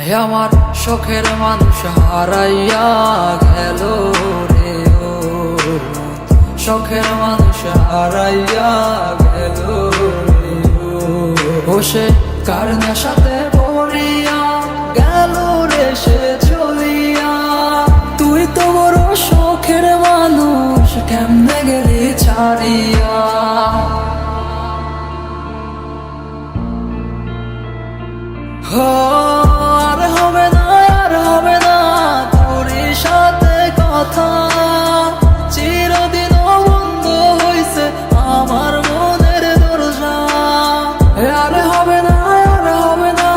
আমার শখের মানুষ হারাইয়া গেল রে ও, শখের মানুষ হারাইয়া গেল রে ও, সে কার নেশাতে পড়িয়া গেল রে সে চলিয়া। তুই তো বড় শখের মানুষ, কেমনে গেলি ছাড়িয়া। আর হবে না, আর হবে না তোর সাথে কথা, চিরদিন বন্ধ হইছে আমার মনের দরজা। আর হবে না, আর হবে না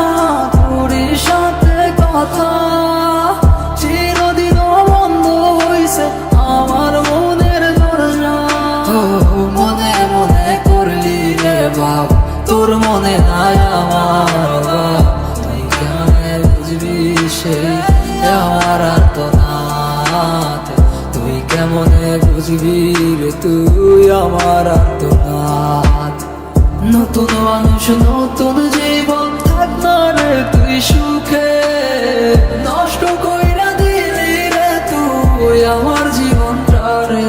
তোর সাথে কথা, চিরদিন বন্ধ হইছে আমার মনের দরজা। মনে মনে করলি রে বাপ, তোর মনে নাই আমার বাপ, আমার আর্তনাদ তুই কেমনে বুঝবি রে, তুই আমার আর্তনাদ। নতুন মানুষ নতুন জীবন, থাক না রে তুই সুখে, নষ্ট কইরা দিলি রে তুই আমার জীবনটা রে।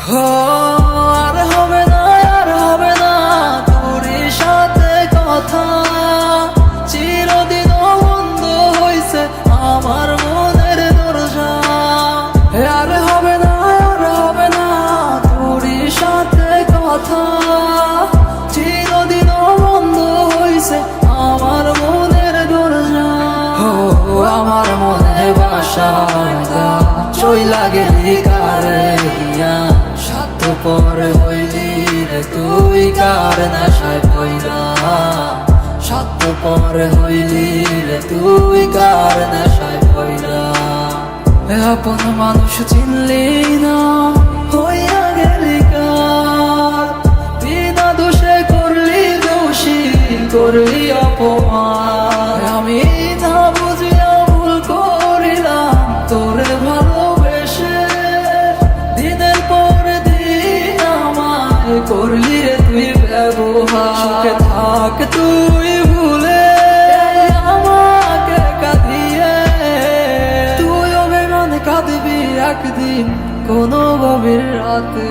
আর হবে না, আর হবে না তোর সাথে কথা, চিরদিন বন্ধ হইছে আমার মনের দরজা। আর হবে না, আর হবে না তোর সাথে কথা, চিরদিন বন্ধ হইছে আমার মনের দরজা। আমার মনে বাসা চইলা গেলি কারে দিয়া, পর হইলি রে তুই কার নেশায় পইরা, স্বার্থপর হইলি রে তুই কার নেশায় পইরা। আপন মানুষ চিনলি না, হইয়া গেলি কার, বিনা দোষে করলি দোষী, করলি অপমান। আমি না বুঝিয়া ভুল করিলাম তোরে ভালোবেসে, দিনের পর করলি রে তুই ব্যবহার। থাক তুই ভুলে আমাকে কাঁদিয়ে, তুই অভিমান কাঁদবি একদিন কোনো গভীর রাতে।